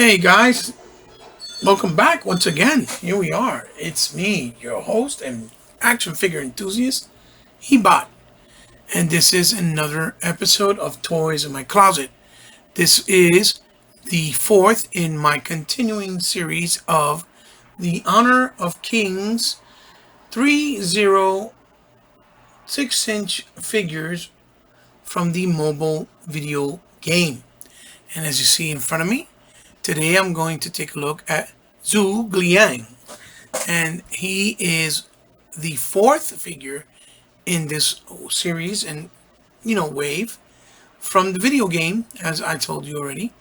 Hey guys, welcome back once again. Here we are. It's me, your host and action figure enthusiast, Hebot. And this is another episode of Toys in My Closet. This is the fourth in my continuing series of the Honor of Kings 3-0 6-inch figures from the mobile video game. And as you see in front of me, today I'm going to take a look at Zhu Ge Liang, and he is the fourth figure in this series and wave from the video game, as I told you already.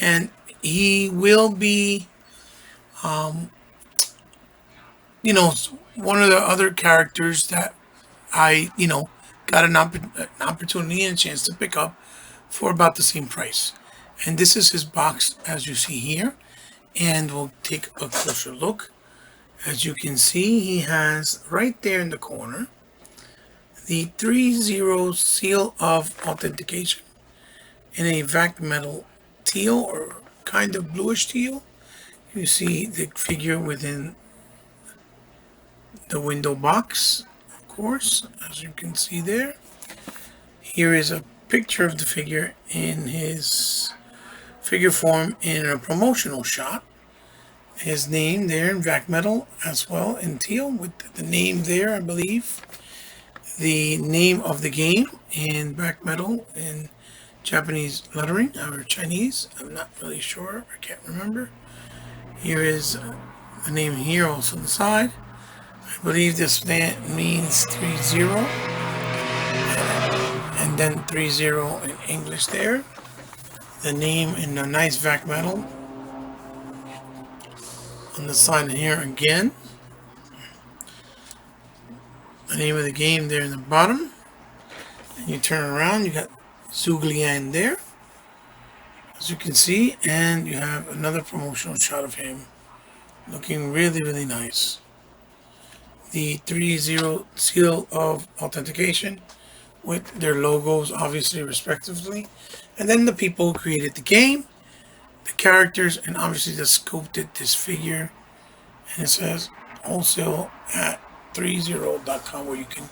And he will be one of the other characters that I got an opportunity and a chance to pick up for about the same price. And this is his box, as you see here, and we'll take a closer look. As you can see, he has right there in the corner the 3-0 seal of authentication in a vac metal teal, or kind of bluish teal. You see the figure within the window box, of course, as you can see there. Here is a picture of the figure in his figure form in a promotional shot. His name there in vac metal as well in teal, with the name there, I believe. The name of the game in vac metal in Japanese lettering, or Chinese, I'm not really sure, I can't remember. Here is the name here also on the side. I believe this means 3-0, and then 3-0 in English there. The name in a nice vac metal on the side here again. The name of the game there in the bottom. And you turn around, you got Zhuge Liang there, as you can see, and you have another promotional shot of him looking really, really nice. The 3-0 seal of authentication with their logos, obviously, respectively. And then the people who created the game, the characters, and obviously just sculpted this figure. And it says wholesale at 30.com, where you can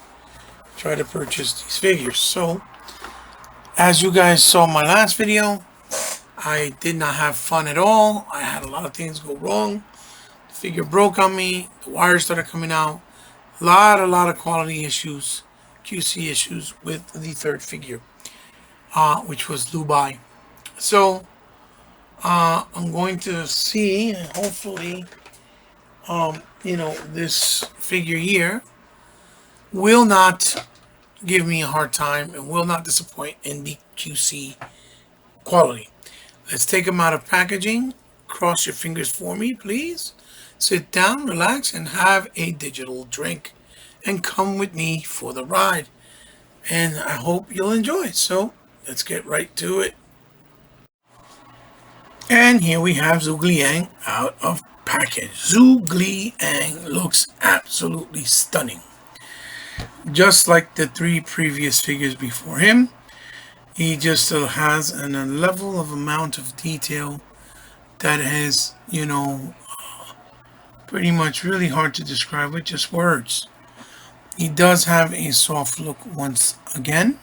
try to purchase these figures. So, as you guys saw in my last video, I did not have fun at all. I had a lot of things go wrong. The figure broke on me. The wires started coming out. A lot of quality issues, QC issues with the third figure, which was Dubai. So I'm going to see, and hopefully, this figure here will not give me a hard time and will not disappoint in the QC quality. Let's take them out of packaging. Cross your fingers for me, please. Sit down, relax, and have a digital drink. And come with me for the ride. And I hope you'll enjoy. So let's get right to it. And here we have Zhu Ge Liang out of package. Zhu Ge Liang looks absolutely stunning. Just like the three previous figures before him, he just still has a level of amount of detail that is, pretty much really hard to describe with just words. He does have a soft look once again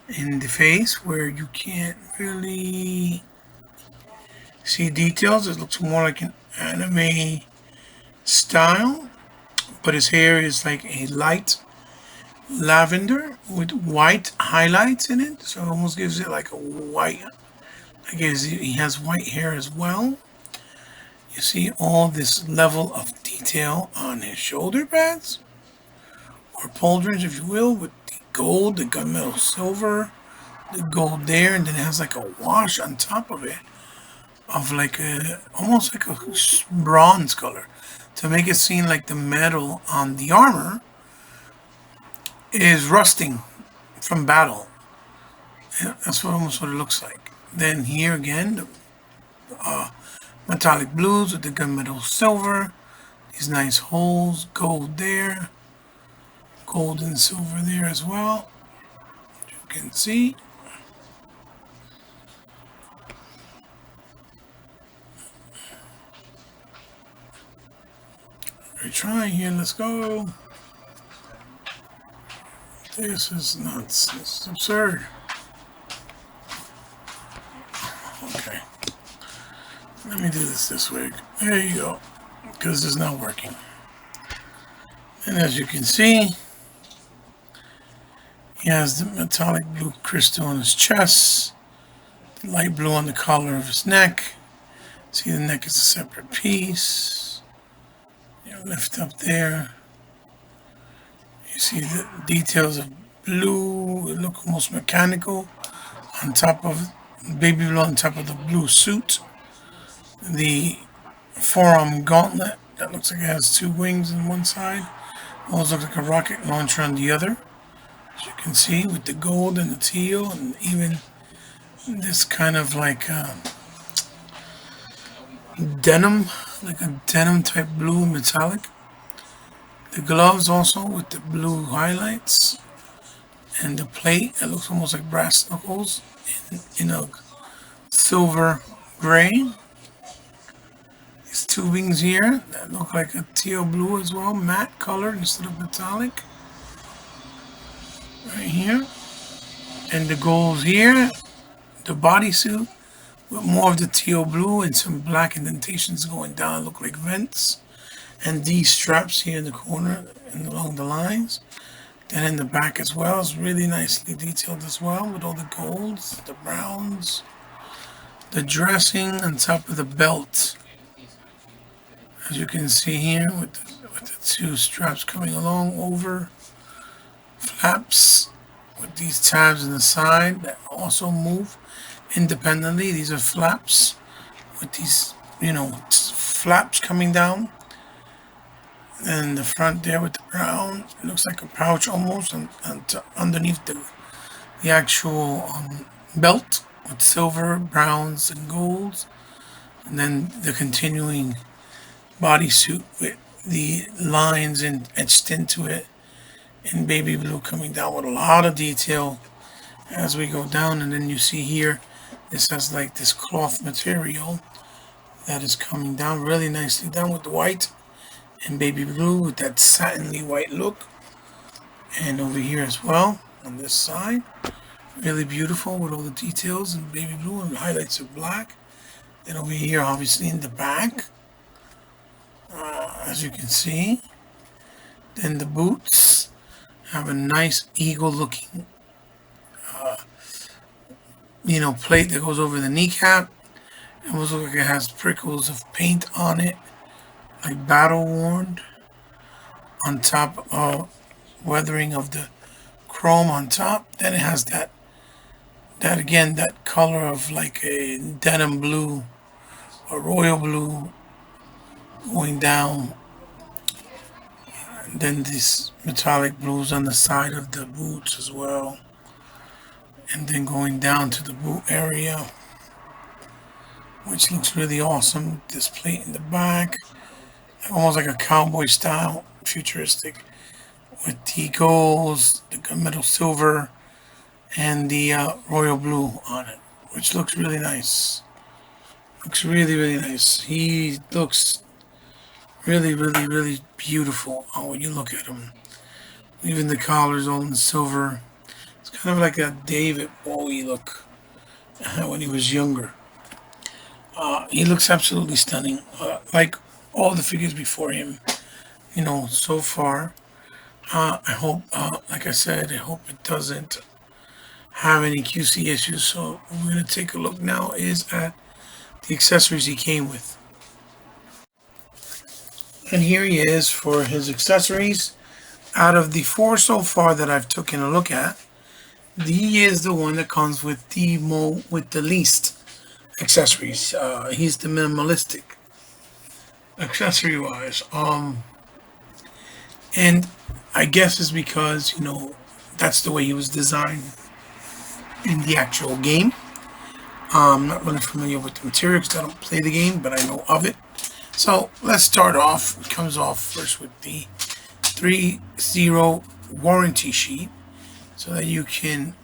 in the face, where you can't really see details. It looks more like an anime style, but his hair is like a light lavender with white highlights in it, so it almost gives it like a white, I guess he has white hair as well. You see all this level of detail on his shoulder pads, or pauldrons, if you will, with the gold, the gunmetal silver, the gold there, and then it has like a wash on top of it of like almost like a bronze color, to make it seem like the metal on the armor is rusting from battle. Yeah, that's almost what it looks like. Then here again, the metallic blues with the gunmetal silver, these nice holes, gold there, gold and silver there as well, as you can see. We're trying here. Let's go. This is nuts. This is absurd. Okay. Let me do this way. There you go. Because it's not working. And as you can see, he has the metallic blue crystal on his chest, the light blue on the collar of his neck. See, the neck is a separate piece. You lift up there. You see the details of blue. It looks almost mechanical on top of baby blue on top of the blue suit. The forearm gauntlet that looks like it has two wings on one side. Almost looks like a rocket launcher on the other. As you can see, with the gold and the teal, and even this kind of like denim, like a denim type blue metallic. The gloves also with the blue highlights, and the plate that looks almost like brass knuckles in a silver gray. These tubings here that look like a teal blue as well, matte colored instead of metallic. Right here. And the goals here, the bodysuit with more of the teal blue and some black indentations going down, look like vents. And these straps here in the corner and along the lines. Then in the back as well, is really nicely detailed as well with all the golds, the browns, the dressing on top of the belt. As you can see here with the two straps coming along over, flaps with these tabs on the side that also move independently. These are flaps with these, flaps coming down. And the front there with the brown, it looks like a pouch almost underneath the actual belt with silver, browns, and golds. And then the continuing bodysuit with the lines etched into it in baby blue coming down with a lot of detail as we go down. And then you see here, this has like this cloth material that is coming down really nicely down with the white and baby blue with that satinly white look. And over here as well on this side, really beautiful with all the details in baby blue and highlights of black. Then over here, obviously in the back, as you can see, then the boots have a nice eagle looking plate that goes over the kneecap. It almost looks like it has prickles of paint on it, like battle worn, on top of weathering of the chrome on top. Then it has that color of like a denim blue or royal blue going down. And then these metallic blues on the side of the boots as well. And then going down to the boot area, which looks really awesome. This plate in the back, almost like a cowboy style, futuristic, with the golds, the gunmetal silver, and the royal blue on it, which looks really nice. Looks really, really nice. He looks really, really, really beautiful when you look at him. Even the collar's all in silver. It's kind of like a David Bowie look when he was younger. He looks absolutely stunning, like all the figures before him, so far. I hope, like I said, I hope it doesn't have any QC issues. So we're going to take a look now is at the accessories he came with. And here he is for his accessories. Out of the 4 so far that I've taken a look at, he is the one that comes with the least accessories. He's the minimalistic accessory wise. And I guess it's because, that's the way he was designed in the actual game. I'm not really familiar with the material because I don't play the game, but I know of it. So let's start off. It comes off first with the 3-0 warranty sheet so that you can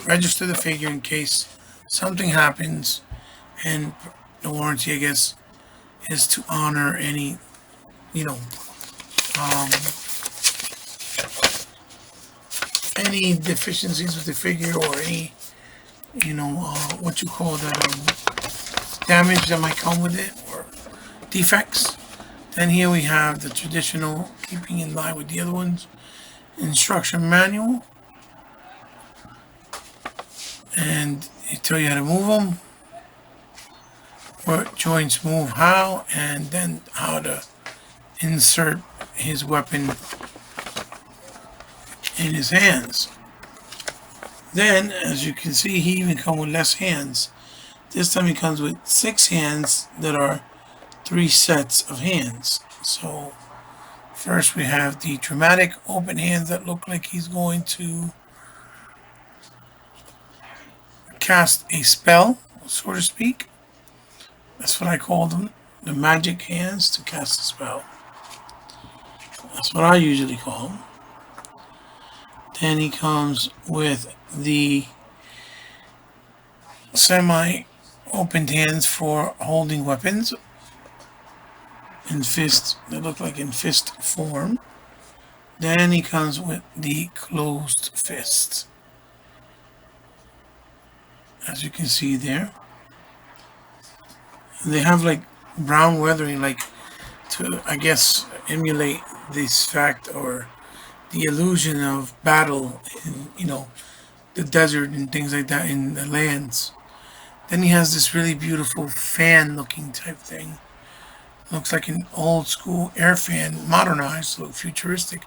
register the figure in case something happens. And the warranty, I guess, is to honor any, um, any deficiencies with the figure, or any, what you call that, damage that might come with it, or defects. Then here we have the traditional, keeping in line with the other ones, instruction manual, and it tell you how to move them, what joints move how, and then how to insert his weapon in his hands. Then, as you can see, he even comes with less hands. This time he comes with 6 hands that are 3 sets of hands. So first we have the dramatic open hands that look like he's going to cast a spell, so to speak. That's what I call them, the magic hands to cast a spell. That's what I usually call them. Then he comes with the semi-opened hands for holding weapons in fist, that look like in fist form. Then he comes with the closed fist, as you can see there. They have like brown weathering, like to, I guess, emulate this fact or the illusion of battle in, the desert and things like that in the lands. Then he has this really beautiful fan looking type thing. Looks like an old school air fan, modernized, look futuristic,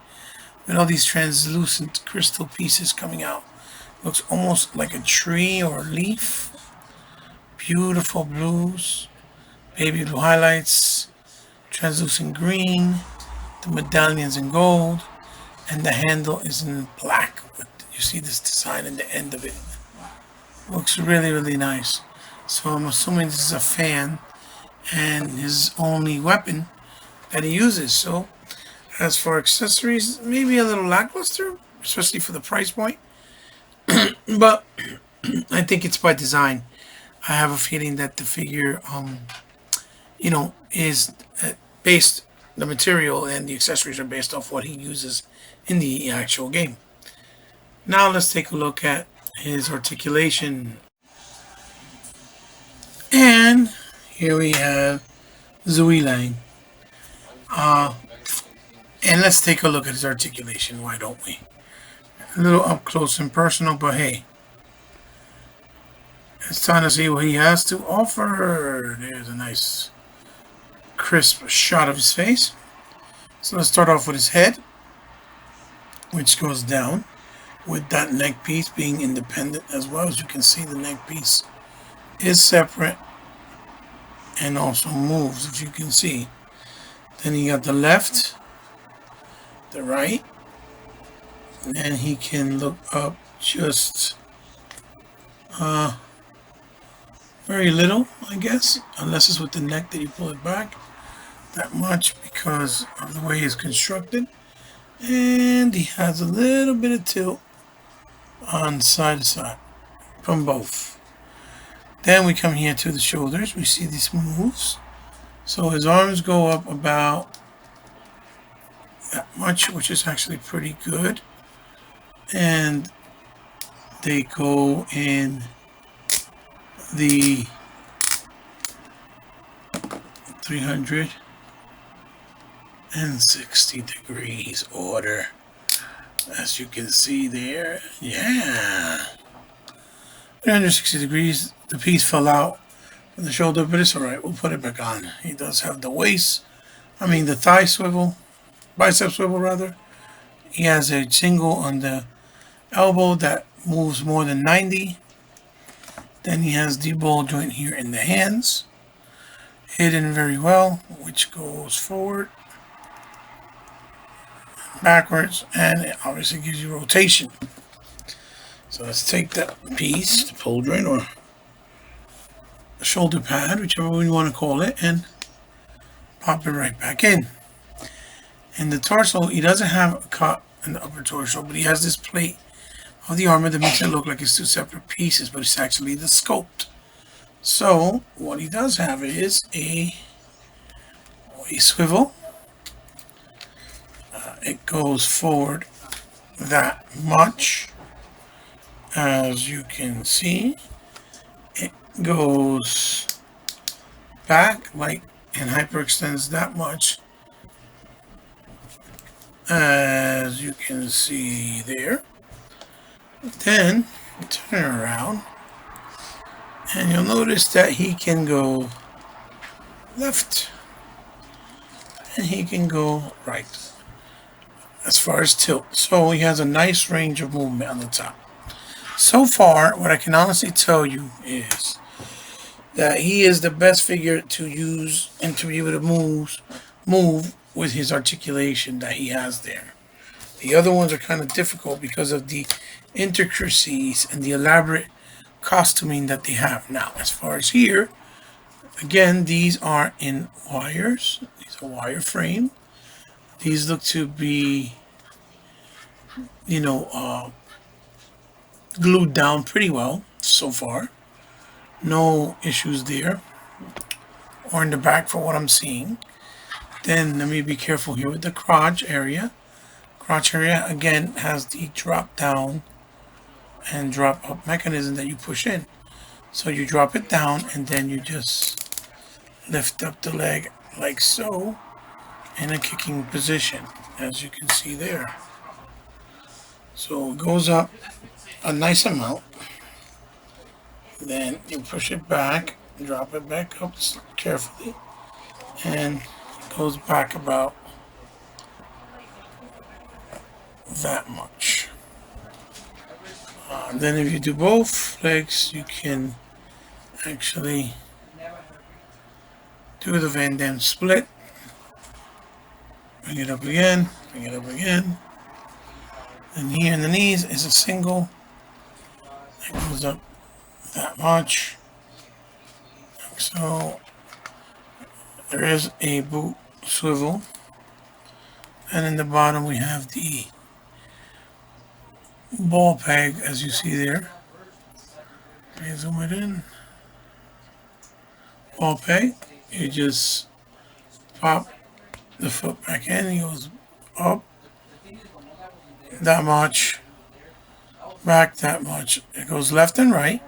with all these translucent crystal pieces coming out. Looks almost like a tree or a leaf. Beautiful blues, baby blue highlights, translucent green, the medallions in gold, and the handle is in black. You see this design in the end of it. Looks really, really nice. So I'm assuming this is a fan and his only weapon that he uses. So as for accessories, maybe a little lackluster, especially for the price point. But I think it's by design. I have a feeling that the figure, is based, the material and the accessories are based off what he uses in the actual game. Now let's take a look at his articulation. And here we have Zhu Ge Liang. And let's take a look at his articulation, why don't we? A little up close and personal, but hey, it's time to see what he has to offer. There's a nice crisp shot of his face. So let's start off with his head, which goes down, with that neck piece being independent as well. As you can see, the neck piece is separate and also moves, as you can see. Then you got the left, the right, and he can look up just very little, I guess, unless it's with the neck that you pull it back that much because of the way it's constructed. And he has a little bit of tilt on side to side from both. Then we come here to the shoulders. We see these moves. So his arms go up about that much, which is actually pretty good. And they go in the 360 degrees order, as you can see there. Yeah, 360 degrees. The piece fell out from the shoulder, but it's all right. We'll put it back on. He does have the the thigh swivel, bicep swivel rather. He has a single on the elbow that moves more than 90. Then he has the ball joint here in the hands, hidden very well, which goes forward, backwards, and it obviously gives you rotation. So let's take that piece, the pull joint or the shoulder pad, whichever one you want to call it, and pop it right back in. And the torso, he doesn't have a cut in the upper torso, but he has this plate of the armor that makes it look like it's 2 separate pieces, but it's actually the sculpt. So what he does have is a swivel, it goes forward that much. As you can see, it goes back like and hyperextends that much. As you can see there. Then turn around and you'll notice that he can go left and he can go right as far as tilt. So he has a nice range of movement on the top. So far, what I can honestly tell you is that he is the best figure to use and to be able to move with his articulation that he has there. The other ones are kind of difficult because of the intricacies and the elaborate costuming that they have. Now, as far as here, again, these are in wires. These are wire frame. These look to be, glued down pretty well so far. No issues there. Or in the back for what I'm seeing. Then let me be careful here with the crotch area. Crotch area again has the drop down and drop up mechanism that you push in. So you drop it down and then you just lift up the leg like so in a kicking position, as you can see there. So it goes up a nice amount. Then you push it back, drop it back up carefully, and it goes back about that much. Then if you do both legs, you can actually do the Van Damme split. Bring it up again, bring it up again. And here in the knees is a single that goes up that much. Like so. There is a boot swivel. And in the bottom we have the ball peg, as you see there. Let me zoom it in. Ball peg. You just pop the foot back in. It goes up that much, back that much. It goes left and right.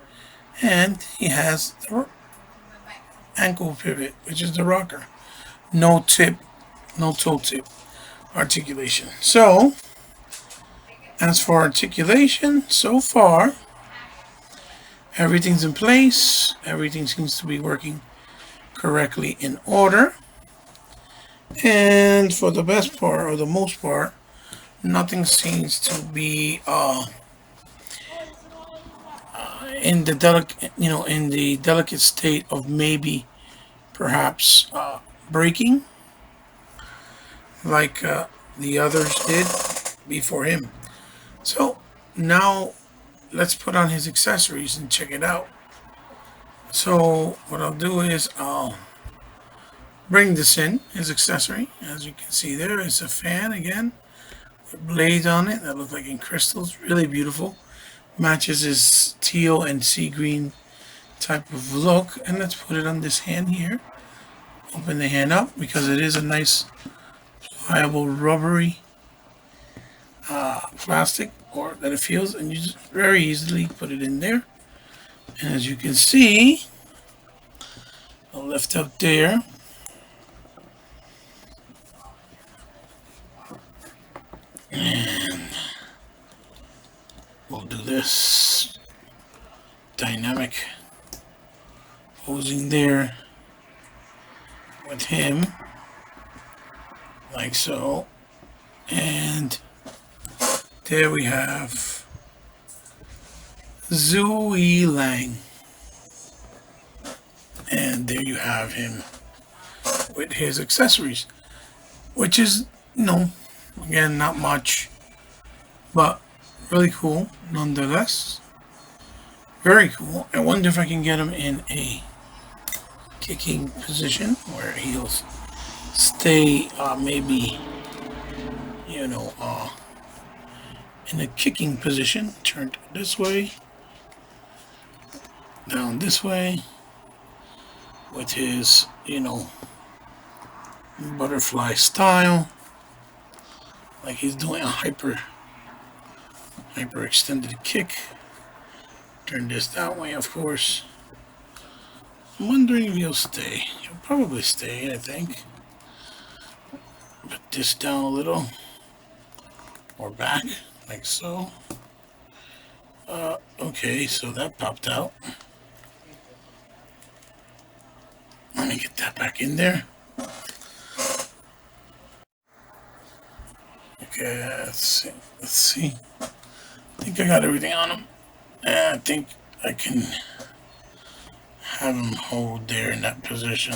And he has the ankle pivot, which is the rocker. No tip, no toe tip articulation. So, as for articulation, so far, everything's in place. Everything seems to be working correctly in order. And for the best part, or the most part, nothing seems to be in the delicate state of maybe perhaps breaking like the others did before him. So now let's put on his accessories and check it out. So what I'll do is I'll bring this in, his accessory. As you can see there, it's a fan again with blades on it that look like in crystals. Really beautiful. Matches his teal and sea green type of look. And let's put it on this hand here. Open the hand up because it is a nice pliable rubbery plastic, or that it feels, and you just very easily put it in there. And as you can see, I'll lift up there. And we'll do this dynamic posing there with him, like so. And there we have Zhu Ge Liang. And there you have him with his accessories, which is, again, not much, but really cool nonetheless. Very cool. I wonder if I can get him in a kicking position where he'll stay maybe, in a kicking position, turned this way, down this way, with his, butterfly style, like he's doing a hyper extended kick. Turn this that way, of course. I'm wondering if he'll stay. He'll probably stay, I think. Put this down a little. Or back, like so. Okay, so that popped out. Let me get that back in there. Okay, let's see. I think I got everything on him. Yeah, I think I can have him hold there in that position.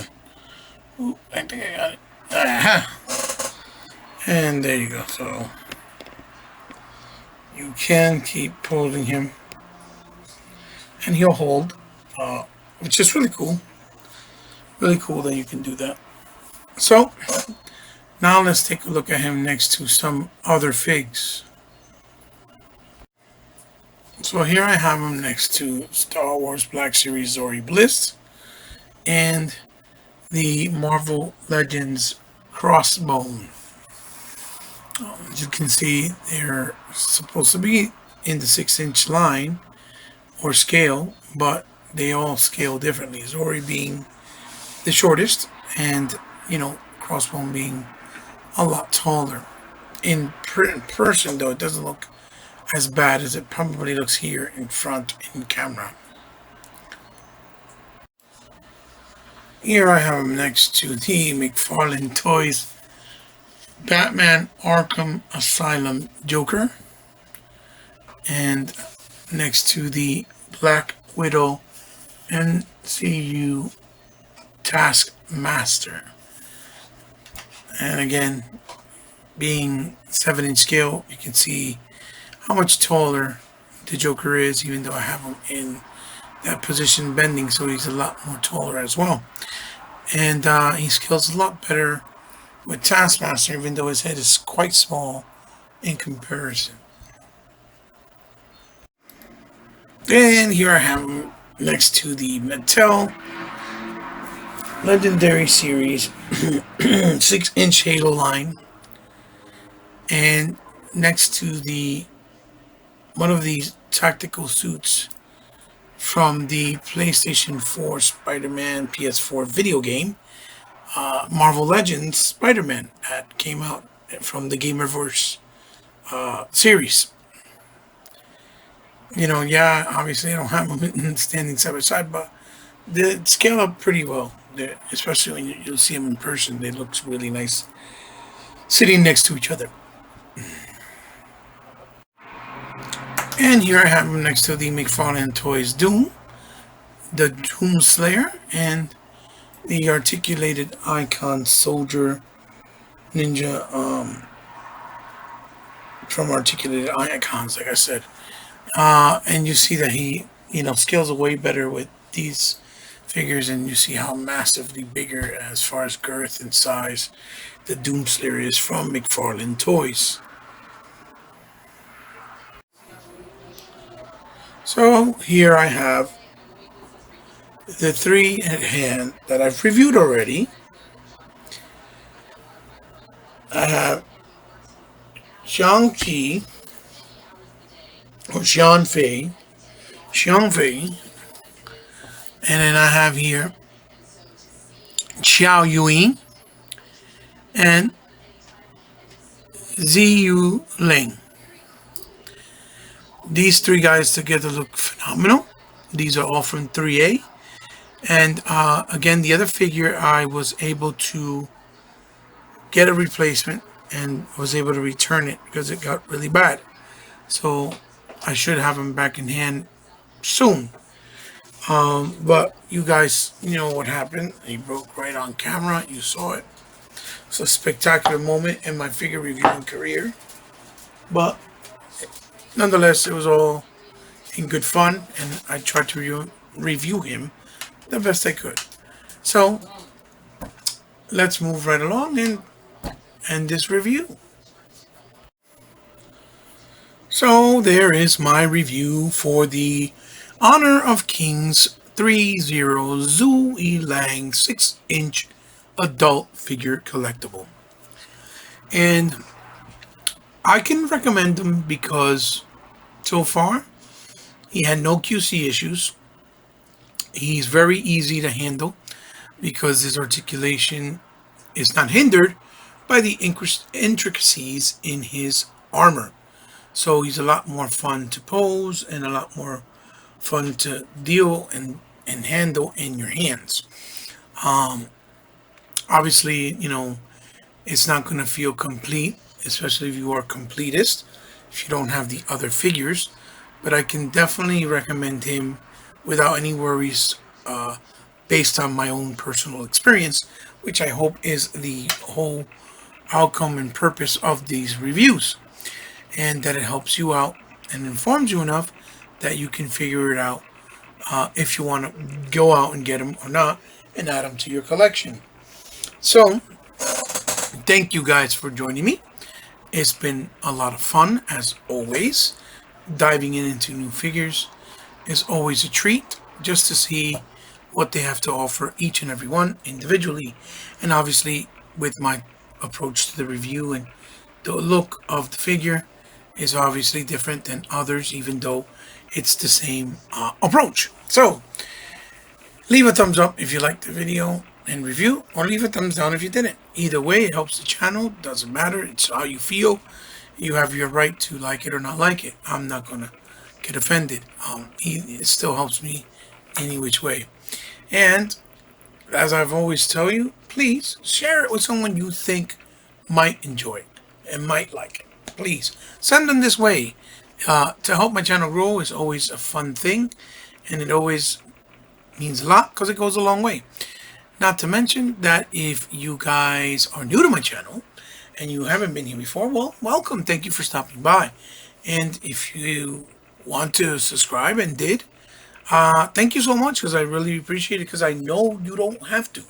Ooh, I think I got it. Aha! And there you go. So you can keep pulling him, and he'll hold, which is really cool. Really cool that you can do that. So now let's take a look at him next to some other figs. So here I have him next to Star Wars Black Series Zori Bliss and the Marvel Legends Crossbone. As you can see, they're supposed to be in the 6-inch line or scale, but they all scale differently. Zori being the shortest, and Crossbone being a lot taller. In person, though, it doesn't look as bad as it probably looks here in front in camera. Here I have him next to the McFarlane Toys Batman Arkham Asylum Joker, and next to the Black Widow MCU Taskmaster. And again, being 7-inch scale, you can see how much taller the Joker is, even though I have him in that position bending, so he's a lot more taller as well. And he scales a lot better with Taskmaster, even though his head is quite small in comparison. And here I have him next to the Mattel Legendary Series 6-inch Halo line, and next to the one of these tactical suits from the PlayStation 4 Spider-Man PS4 video game, Marvel Legends Spider-Man, that came out from the Gamerverse series. Yeah, obviously I don't have them standing side by side, but they scale up pretty well. Especially when you'll see them in person, they look really nice sitting next to each other. And here I have them next to the McFarlane Toys Doom, the Doom Slayer, and the articulated icon soldier ninja from Articulated Icons, like I said. And you see that he scales way better with these figures, and you see how massively bigger as far as girth and size the Doom Slayer is from McFarlane Toys. So here I have the three at hand that I've reviewed already. I have Shang-Chi, or Xianfei, and then I have here Xiao Yui and Zhu Liang. These three guys together look phenomenal. These are all from 3A. And again, the other figure, I was able to get a replacement and was able to return it because it got really bad. So I should have him back in hand soon. But you guys know what happened. He broke right on camera. You saw it. It's a spectacular moment in my figure reviewing career. But nonetheless, it was all in good fun, and I tried to review him the best I could. So let's move right along and end this review. So there is my review for the Honor of Kings 3-0 Zhu Ge Liang 6-inch adult figure collectible. And I can recommend him because so far he had no QC issues. He's very easy to handle because his articulation is not hindered by the intricacies in his armor. So he's a lot more fun to pose and a lot more fun to deal and handle in your hands. Obviously, it's not going to feel complete, especially if you are completist, if you don't have the other figures. But I can definitely recommend him without any worries, based on my own personal experience, which I hope is the whole outcome and purpose of these reviews, and that it helps you out and informs you enough that you can figure it out, if you want to go out and get them or not and add them to your collection. So, thank you guys for joining me. It's been a lot of fun, as always. Diving into new figures is always a treat, just to see what they have to offer, each and every one individually. And obviously, with my approach to the review and the look of the figure is obviously different than others, even though it's the same approach. So, leave a thumbs up if you liked the video and review, or leave a thumbs down if you didn't. Either way, it helps the channel. Doesn't matter. It's how you feel. You have your right to like it or not like it. I'm not going to get offended. It still helps me any which way. And as I've always tell you, please share it with someone you think might enjoy it and might like it. Please send them this way. To help my channel grow is always a fun thing, and it always means a lot because it goes a long way. Not to mention that if you guys are new to my channel and you haven't been here before, well, welcome. Thank you for stopping by. And if you want to subscribe and did, thank you so much, because I really appreciate it, because I know you don't have to.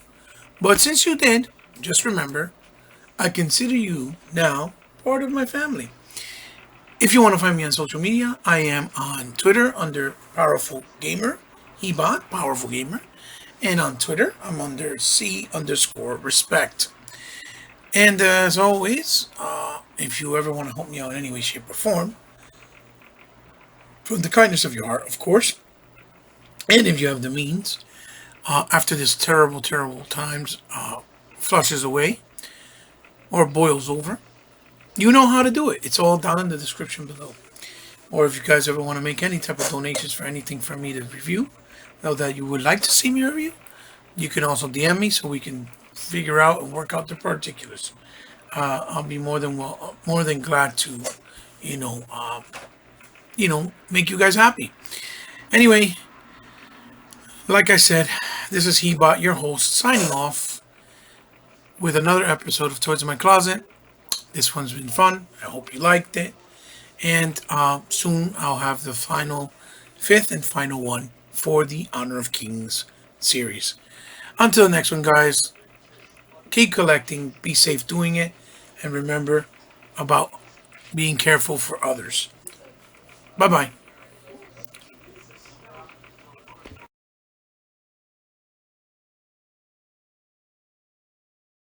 But since you did, just remember, I consider you now part of my family. If you want to find me on social media, I am on Twitter under Powerful Gamer, Hebot, Powerful Gamer. And on Twitter, I'm under C_respect. And as always, if you ever want to help me out in any way, shape, or form, from the kindness of your heart, of course, and if you have the means, after this terrible, terrible times flushes away or boils over, you know how to do it. It's all down in the description below. Or if you guys ever want to make any type of donations for anything for me to review, know that you would like to see me review, you can also DM me so we can figure out and work out the particulars. I'll be more than glad to, make you guys happy. Anyway, like I said, this is Hebot, your host, signing off with another episode of Toys in My Closet. This one's been fun. I hope you liked it. And soon I'll have the fifth and final one for the Honor of Kings series. Until the next one, guys, keep collecting, be safe doing it, and remember about being careful for others. Bye-bye.